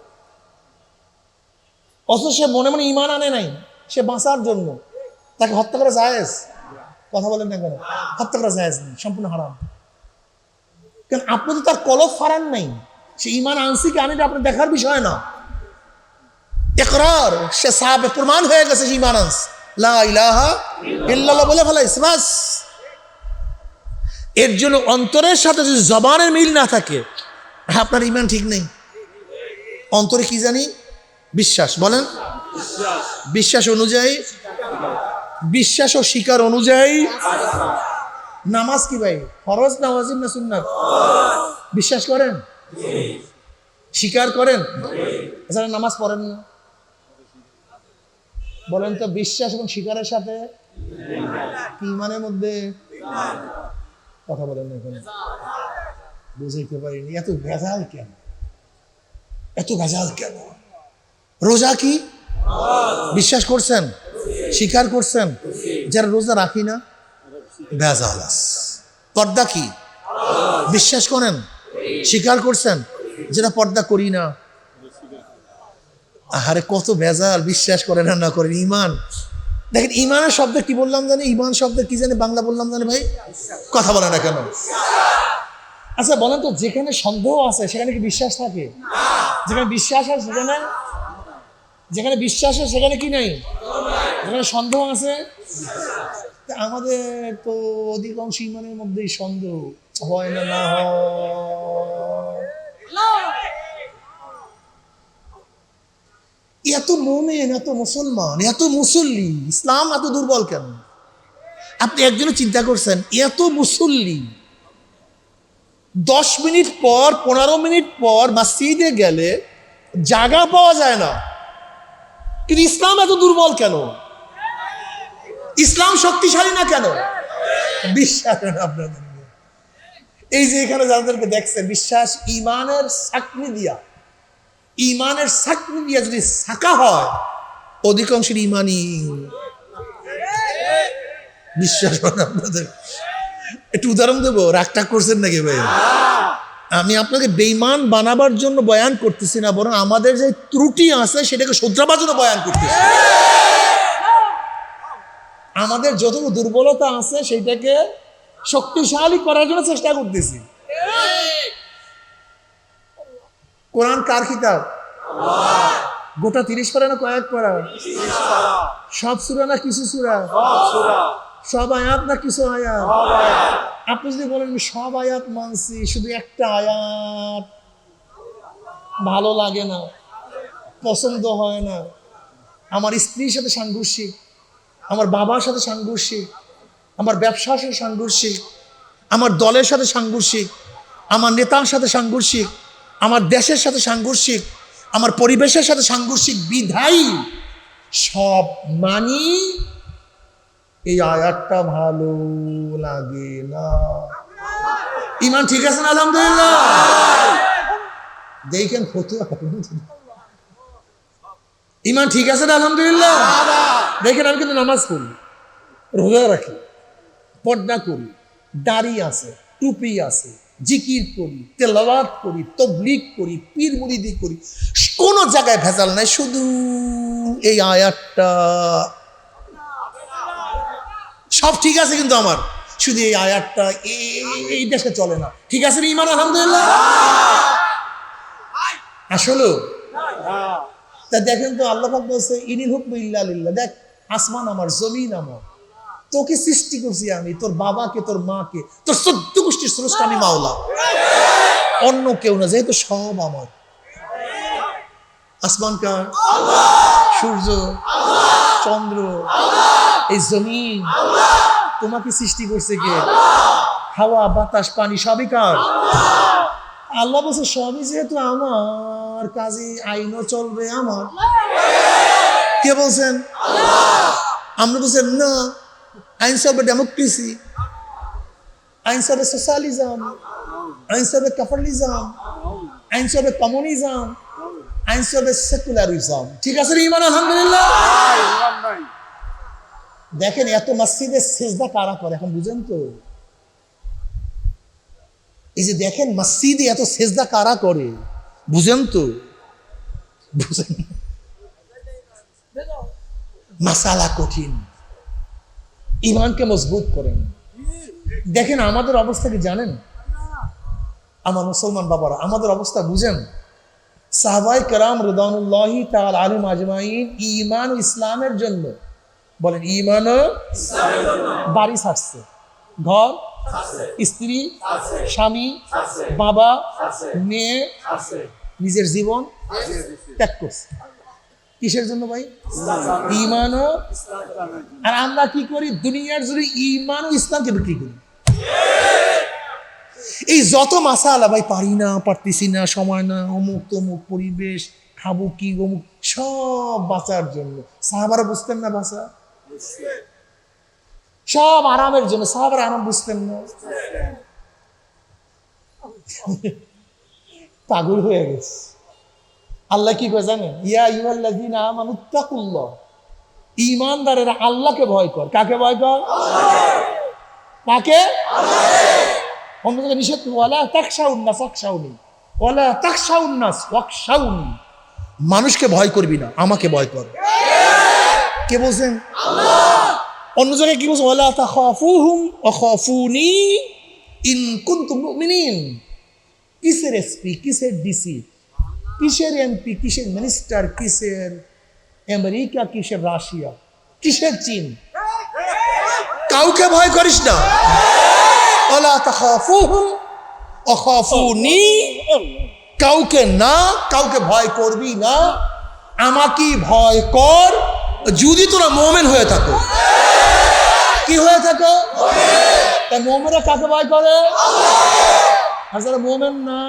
অথচ সে মনে মনে ঈমান আনে নাই। সে বাঁচার জন্য তাকে হত্যা করা জায়েজ? কথা বলেন না কেন? হত্যা করা জায়েজ নেই, সম্পূর্ণ হারাম। কারণ আপনি তো তার কলব ফারান নাই। সে ঈমান আনছি কি আনেনি আপনার দেখার বিষয় না। ইকরার, সে সাহাবে প্রমাণ হয়ে গেছে সে ঈমান আনছে, লা ইলাহা ইল্লাল্লাহ বলে ফেলাইছে, বাস। এর জন্য অন্তরের সাথে যদি জবানের মিল না থাকে, আপনার ঈমান ঠিক নেই। অন্তরে কি জানি? বিশ্বাস। বলেন, বিশ্বাস অনুযায়ী, বিশ্বাস ও স্বীকার অনুযায়ী। নামাজ কি ভাই? ফরজ না ওয়াজিব না সুন্নাত? বিশ্বাস করেন, স্বীকার করেন। আচ্ছা, নামাজ পড়েন না, বলেন তো বিশ্বাস এবং স্বীকারের সাথে ঈমানের মধ্যে? কথা বলেন না এখন, বুঝাইতে পারিনি। এত ভেজাল কেন? এত ভেজাল কেন? রোজা কি? বিশ্বাস করছেন, স্বীকার করছেন? যারা রোজা রাখি না, ভেজাল। পর্দা কি? বিশ্বাস করেন, স্বীকার করছেন? যেটা পর্দা করি না, আরে কত ভেজাল। বিশ্বাস করেন আর না করেন, ঈমান। দেখেন, ঈমানের শব্দ কি বললাম জানি? ঈমান শব্দ কি জানি বাংলা বললাম জানি ভাই? কথা বলে না কেন? আচ্ছা বলেন তো, যেখানে সন্দেহ আছে সেখানে কি বিশ্বাস থাকে? যেখানে বিশ্বাস আছে সেখানে, যেখানে বিশ্বাস আছে সেখানে কি নেই? যেখানে সন্দেহ আছে। আমাদের তো অধিকাংশ ঈমানের মধ্যেই সন্দেহ হয় না, না হয়। এত মুমিন, এত মুসলমান, এত মুসল্লি, ইসলাম এত দুর্বল কেন? আপনি একজনে চিন্তা করছেন, এত মুসল্লি 10 মিনিট পর 15 মিনিট পর মসজিদে গেলে জায়গা পাওয়া যায় না, কিন্তু ইসলাম এত দুর্বল কেন? ইসলাম শক্তিশালী না কেন? বিশ্বাস আপনাদের। এই যে এখানে যাদেরকে দেখছেন, বিশ্বাস ঈমানের সাকনি দিয়া, ঈমানের সাকনি দিয়া যদি সাকা হয়, অধিকাংশের ঈমানই বিশ্বাস হয় আপনাদের? একটু উদাহরণ দেবো, রাগটা করছেন নাকি ভাই? আমি আপনাকে বেঈমান বানাবার জন্য বয়ান করতেছি না, বরং আমাদের যে ত্রুটি আছে সেটাকে শুধরাবার জন্য বয়ান করতেছি। আমাদের যতটুকু দুর্বলতা আছে সেটাকে শক্তিশালী করার জন্য চেষ্টা করতেছি। কোরআন কার কিতাব? গোটা 30 পারা না কয়েক পারা? সব সূরা না কিছু সূরা? সব আয়াত না কিছু আয়াত? আপনি যদি বলেন সব আয়াত মানছি, শুধু একটা আয়াত ভালো লাগে না, পছন্দ হয় না, আমার স্ত্রীর সাথে সাংঘর্ষিক, আমার বাবার সাথে সাংঘর্ষিক, আমার ব্যবসার সাথে সাংঘর্ষিক, আমার দলের সাথে সাংঘর্ষিক, আমার নেতার সাথে সাংঘর্ষিক, আমার দেশের সাথে সাংঘর্ষিক, আমার পরিবেশের সাথে সাংঘর্ষিক বিধায়ী সব মানি, এই আয়াতটা ভালো লাগে না। ইমান ঠিক আছে না? আলহামদুলিল্লাহ। দেখেন ফতুয়া, ইমান ঠিক আছে না? আলহামদুলিল্লাহ। দেখেন আমি কিন্তু নামাজ পড়ি, রোজা রাখি, পর্দা করি, দাড়ি আছে, টুপি আছে, জিকির করি, তেলাওয়াত করি, তাবলীগ করি, পীর মুরিদি করি, কোনো জায়গায় ভেজাল নাই, শুধু এই আয়াতটা সব ঠিক আছে, কিন্তু আমার শুধু এই আয়াতটা এই দেশে চলে না। ঠিক আছে ইমান? আলহামদুলিল্লাহ। আসলে তা দেখেন তো, আল্লাহ পাক বলছে ইনিল হুকমু ইল্লা লিল্লাহ। দেখ, আসমান আমার, জমিন আমার, তোকে সৃষ্টি করছি আমি, তোর বাবাকে, তোর মাকে, তোর 14 গোষ্ঠীর স্রষ্টা আমি মাওলা, অন্য কেউ না, যেহেতু সব আমার। আসমান কার? সূর্য, চন্দ্র, এই জমিন তোমাকে সৃষ্টি করছে কে? হাওয়া, বাতাস, পানি সবই কার? আল্লাহ বলছে সবই যেহেতু আমার, কাজে আইনও চলবে আমার। কে বলছেন? আমরা বলছেন না, আইন চলবে ডেমোক্রেসি, আইন চলবে সোশ্যালিজম, আইন চলবে ক্যাপিটালিজম, আইন চলবে কমিউনিজম, আইন চলবে সেকুলারিজম। ঠিক আছে ইমান? আলহামদুলিল্লাহ। দেখেন এত মসজিদে সেজদা কারা করে এখন বুঝেন তো? এই যে দেখেন মসজিদে এত সেজদা কারা করে বুঝেন তো? বুঝেন? মাসালা কঠিন, ইমানকে মজবুত করেন। দেখেন আমাদের অবস্থা কি জানেন? আমার মুসলমান বাবারা, আমাদের অবস্থা বুঝেন? সাহাবায়ে কেরাম রিদওয়ানুল্লাহি তাআলা আলাইহিম আজমাইন ঈমান ও ইসলামের জন্য, বলেন ঈমান ও ইসলামের জন্য বাড়ি ছাড়ছে, ঘর, স্ত্রী, স্বামী, বাবা, মেয়ে, নিজের জীবন ত্যাগ করছে। কিসের জন্য ভাই? ঈমান ও ইসলাম। আর আমরা কি করি? দুনিয়ার জন্য ঈমান ও ইসলামকে বিক্রি করি। এই যত মাসালা ভাই, পারি না, পারতেছি না, সময় না, অমুক তমুক, পরিবেশ, খাবো কি, অমুক, সব বাঁচার জন্য। সাহাবারা বুঝতেন না বাঁচা? সব আরামের জন্য। সাহাবারা আরাম বুঝতেন না, পাগল হয়ে গেছে। আল্লাহ কি করে জানেন? ইয়া আইয়ুহাল্লাযীনা আমানুত্তাকুল্লাহ, ঈমানদারেরা আল্লাহকে ভয় কর। কাকে ভয় কর? কাকে? অন্য জায়গায় নিষেধ, ওয়ালা তাখশাউন নাস ওয়াখশাউনি, ওয়ালা তাখশাউন নাস ওয়াখশাউনি, মানুষকে ভয় করবি না, আমাকে ভয় কর। কে বলছেন? আল্লাহ। অন্য জায়গায় কি বলছে? ওয়ালা তাখাফুহুম ওয়াখাফুনি ইন কুনতুম মুমিনিন। কিসের এসপি, কিসের ডিসি, কিসের এমপি, কিসের মিনিস্টার, কিসের আমেরিকা, কিসের রাশিয়া, কিসের চীন, কাউকে ভয় করিস না। ওয়ালা তাখাফুহুম ওয়াখাফুনি, কাউকে না, কাউকে ভয় করবি না, আমাকে ভয় কর যদি তোরা মুমিন হয়ে থাকো। কি হয়ে থাকো? তাই মুমিনরা কাকে ভয় করে? আর যারা মুমিন না,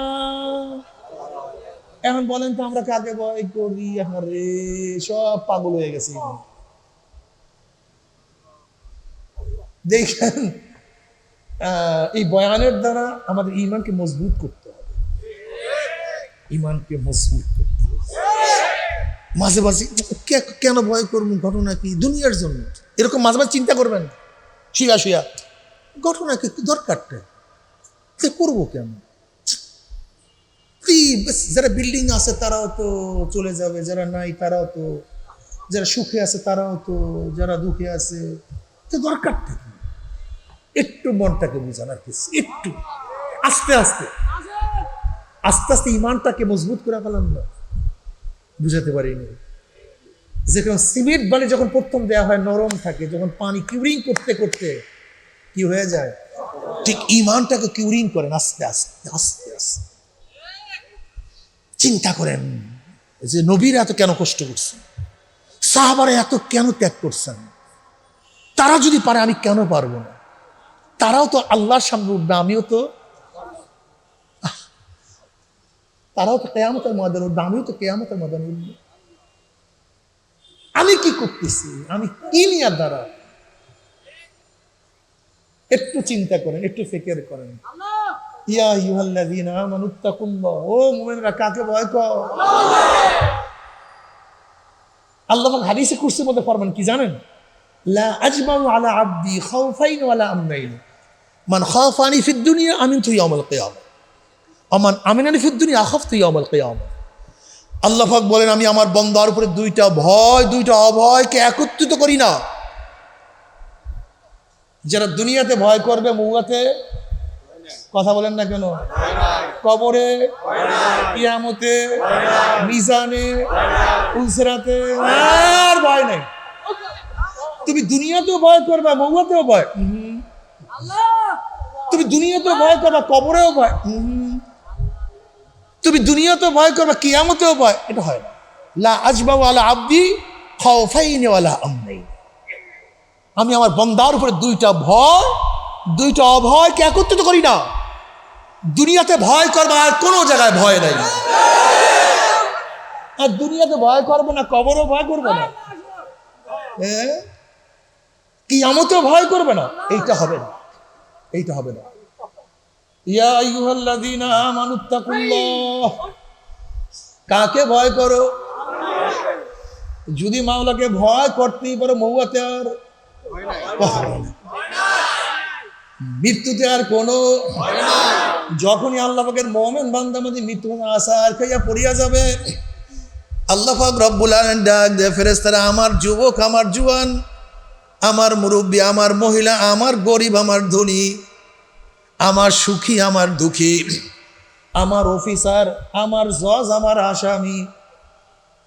এখন বলেন তো আমরা কাকে ভয় করি? আরে সব পাগল হয়ে গেছে। দেখেন এই বয়ানের দ্বারা আমাদের ঈমানকে মজবুত করতে হবে, ঈমানকে মজবুত করতে হবে। মাঝে মাঝে কেন ভয় করবো, ঘটনা কি? দুনিয়ার জন্য। এরকম মাঝে মাঝে চিন্তা করবেন, শুয়া শুয়া। ঘটনা কি দরকারটা করবো কেন? যারা বিল্ডিং আছে তারাও তো চলে যাবে, যারা নাই তারাও তো, যারা সুখে আছে তারাও তো, যারা দুঃখে আছে, দরকারটা কি? একটু মনটাকে বুঝান আর কিছু, একটু আস্তে আস্তে আস্তে আস্তে ইমানটাকে মজবুত করে ফেলান না, বুঝাতে পারিনি। যেখানে সিমেন্ট বালি যখন প্রথম দেওয়া হয় নরম থাকে, যখন পানি কিউরিং করতে করতে কি হয়ে যায়, ঠিক ইমানটাকে কিউরিং করেন আস্তে আস্তে আস্তে আস্তে। চিন্তা করেন যে নবীরা এত কেন কষ্ট করছেন, সাহাবারা এত কেন ত্যাগ করছেন, তারা যদি পারে আমি কেন পারবো না? তারাও তো আল্লাহর সামনে উঠবে, আমিও তো, তারাও তো কিয়ামতের ময়দানে উঠবে, আমিও তো কিয়ামতের ময়দানে উঠবো। আমি কি করতেছি, আমি কি নিয়ে দ্বারা? একটু চিন্তা করেন, একটু ফিকির করেন। ইয়া আইয়ুহাল্লাযীনা আমানুত্তাকুল্লাহ, ও মুমিনরা কাকে ভয় কর? আল্লাহ হাদিসে কুরসির মধ্যে ফরমান কি জানেন? লা আজমাউ আলা আবদি খাউফাইন ওয়ালা আমনাইন, মান খাফানি ফিদ দুনিয়া আমিনতু ইয়াউমাল কিয়ামah, আমান আমিনানি ফিদ দুনিয়া আখাফতু ইয়াউমাল কিয়ামah। আল্লাহ পাক বলেন, আমি আমার বান্দার উপরে দুইটা ভয়, দুইটা অভয়কে একত্রিত করি না। যারা দুনিয়াতে ভয় করবে, মৌয়াতে কথা বলেন না কেন, কবরে, কিয়ামতে, মিজানে, উলসিরাতে আর ভয় নাই। তুমি দুনিয়াতেও ভয় করবে, মৌয়াতেও ভয়, তুমি দুনিয়াতেও ভয় করবে, কবরেও ভয়, তুমি দুনিয়াতেও ভয় করবে, কিয়ামতেও ভয়। এটা হয় না। লা আজমাউ আলা আবদি খাউফাইন ওয়ালা আমনাইন, আমি আমার বান্দার উপরে দুইটা ভয়, দুইটা অভয়কে একত্রিত করি না। দুনিয়াতে ভয় করবে আর কোনো জায়গায় ভয় নাই, আর দুনিয়াতে ভয় করবে না, কবরও ভয় করবে না, কিয়ামতেও ভয় করবে না। এইটা হবে না, এইটা হবে না। ইয়া আইয়ুহাল্লাযীনা আমানুত্তাকুল্লাহ, কাকে ভয় করো? যদি মাওলাকে ভয় করতেই পারো, মৌয়াতে আর মৃত্যুতে আর কোনো, যখনই আল্লাহ পাকের মুমিন বান্দা মধ্যে মৃত্যু আসার খাইয়া পড়িয়া যাবে, আল্লাহ পাক রব্বুল আলামিন ডাক দেয়, ফেরেশতারা, আমার যুবক, আমার জওয়ান, আমার মুরব্বী, আমার মহিলা, আমার গরিব, আমার ধনী, আমার সুখী, আমার দুঃখী, আমার অফিসার, আমার জজ, আমার আসামি,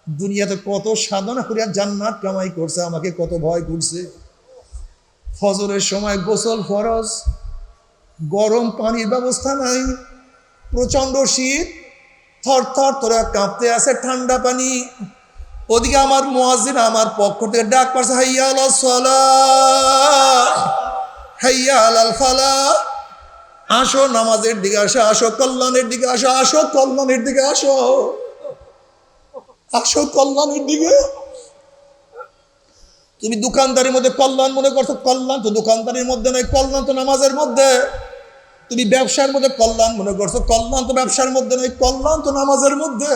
দুনিয়াতে কত সাধনা করিয়া জান্নাত কামাই করছে, আমাকে কত ভয় করছে। ফজরের সময় গোসল ফরজ, গরম পানির ব্যবস্থা নাই, প্রচন্ড শীত, থর থর তোরা কাঁপতে আছে ঠান্ডা পানি। ওদিকে আমার মুয়াজ্জিন আমার পক্ষ থেকে ডাক পাচ্ছে, হাইয়া আলাস সালাহ, হাইয়া আলাল ফালাহ, আসো নামাজের দিকে আসো, আসো কল্যাণের দিকে আসো, আসো কল্যাণের দিকে আসো, আসো কল্যাণের দিকে। তুমি দোকানদারির মধ্যে কল্যাণ মনে করছো, কল্যাণ তো দোকানদারির মধ্যে নয়, কল্যাণ তো নামাজের মধ্যে। তুমি ব্যবসার মধ্যে কল্যাণ মনে করছো, কল্যাণ তো ব্যবসার মধ্যে নয়, কল্যাণ তো নামাজের মধ্যে।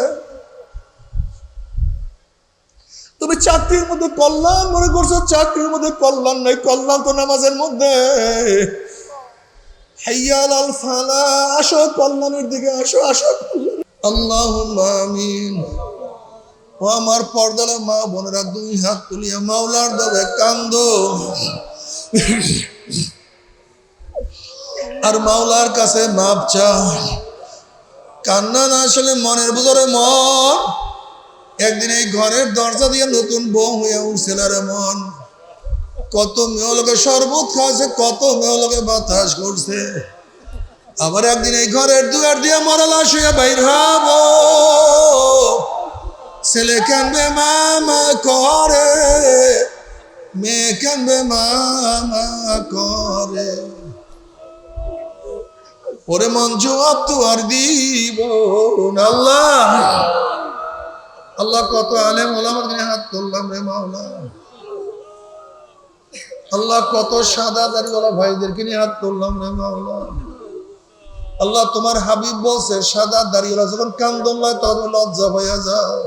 তুমি চাকরির মধ্যে কল্যাণ মনে করছো, চাকরির মধ্যে কল্যাণ নয়, কল্যাণ তো নামাজের মধ্যে। হাইয়া আলাল ফালাহ, আসো কল্যাণের দিকে আসো, আসো। আল্লাহুম্মা আমিন। ও আমার পর্দালা মা বোনেরা, দুই হাত তুলিয়া মাওলার দরবারে কান্দো, আর মাওলার কাছে মাপ চাও। কান্না না আসলে মনের ভিতরে মন একদিন এই ঘরের দরজা দিয়ে নতুন বউ হয়ে উঠছিল রে মন। কত মেয়ে লোকে শরবত খাওয়াছে, কত মেয়ে লোকে বাতাস করছে, আবার একদিন এই ঘরের দুয়ার দিয়ে মরালাশ হইয়া বাইর হব। ছেলে কানবে মামা করে, মেয়ে কানবে মামা করে, ওরে মন জবাব তো আর দিব না। আল্লাহ আল্লাহ, কত আলেম ওলামার দিনে হাত তুললাম রে মাওলা। আল্লাহ, কত সাদা দাড়িওয়ালা ভাইদেরকে নিয়ে হাত তুললাম রে মাওলা। আল্লাহ, তোমার হাবিব বলছে, সাদা দাড়িওয়ালা যখন কান্দন হয় তখন লজ্জা হইয়া যায়।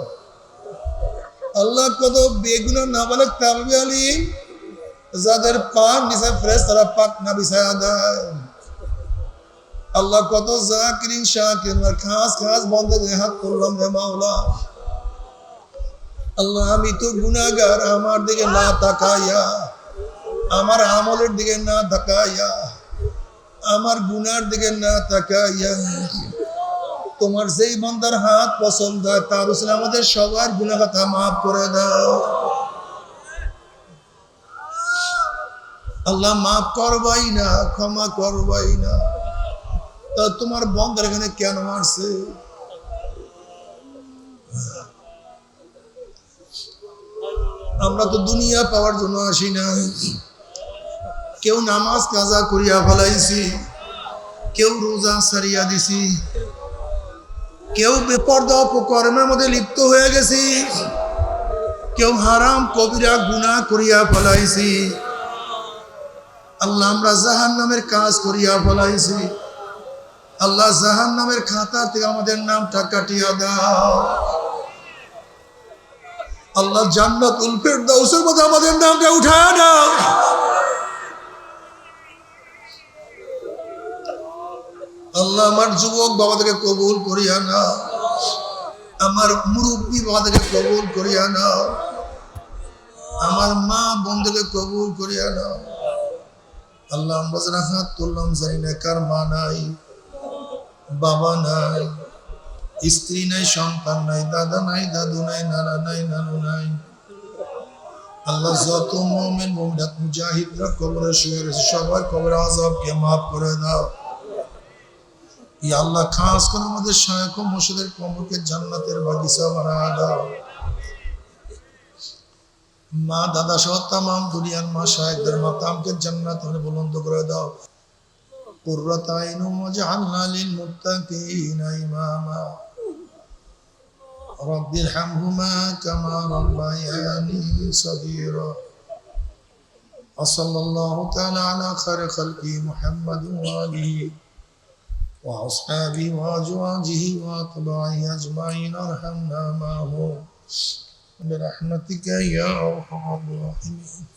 আল্লাহ, কত বেগুনা নাবালেক তালবে আলিম যাদের পাক নিচে ফেরেশতারা পাক না বিছায়া দেয়। আল্লাহ কত জাকিরিন শাকিরিন আর খাস খাস বন্দেদের হাত তুললাম রে মাওলা। আল্লাহ আমি তো গুনাহগার, আমার দিকে না তাকাইয়া, আমার আমলের দিকে না তাকাইয়া, আমার গুনার দিকে না তাকাইয়া তোমার যেই বান্দার হাত পছন্দ হয় তার উপরে আমাদের সবার গুনাহ কথা মাফ করে দাও। আল্লাহ মাফ করবাই না, ক্ষমা করবাই না। তা তোমার বান্দার এখানে কেন মারছে? আমরা তো দুনিয়া পাওয়ার জন্য আসি না। কেউ নামাজ কাজা করিয়া ফেলাইছি, কেউ রোজা ছাড়িয়া দিছি, কেউ বেপরদা অপকর্মের মধ্যে লিপ্ত হয়ে গেছি, কেউ হারাম কবিরা গুনাহ করিয়া ফেলাইছি। আল্লাহ আমরা জাহান্নামের কাজ করিয়া ফেলাইছি। আল্লাহ জাহান্নামের খাতা থেকে আমাদের নামটা কাটিয়া দাও। আল্লাহ জান্নাতুল ফিরদাউসের মধ্যে আমাদের নামটা উঠায় দাও। আল্লাহ আমার যুবক বাবাদেরকে কবুল করিয়া নাও, আমার মুরব্বী বাবাদেরকে কবুল করিয়া নাও, আমার মা বোনদেরকে কবুল করিয়া নাও। আল্লাহ আমরা যারা হাত তুললাম জানি না কার মা নাই, বাবা নাই, স্ত্রী নাই, সন্তান নাই, দাদা নাই, দাদু নাই, নানা নাই, নানু নাই। আল্লাহ যত মুমিন মুমিনাত মুজাহিদরা কবরে শুয়ে রয়েছে সবার কবর আযাবকে মাফ করে দাও। ইয়া আল্লাহ খাস করে আমাদের শায়খ ও মুর্শিদের কবরকে জান্নাতের বাগিচা বানায় দাও। মা দাদা সহ তামাম দুনিয়ার মা শায়খদের মাকামকে জান্নাতে বুলন্দ করে দাও। قرة عين واجعلنا للمتقين إماما رب ارحمهما كما ربياني صغيرا وصلى الله تعالى على خير خلقه محمد وآله وأصحابه وأزواجه وأتباعه أجمعين ارحمنا معهم برحمتك يا أرحم الراحمين.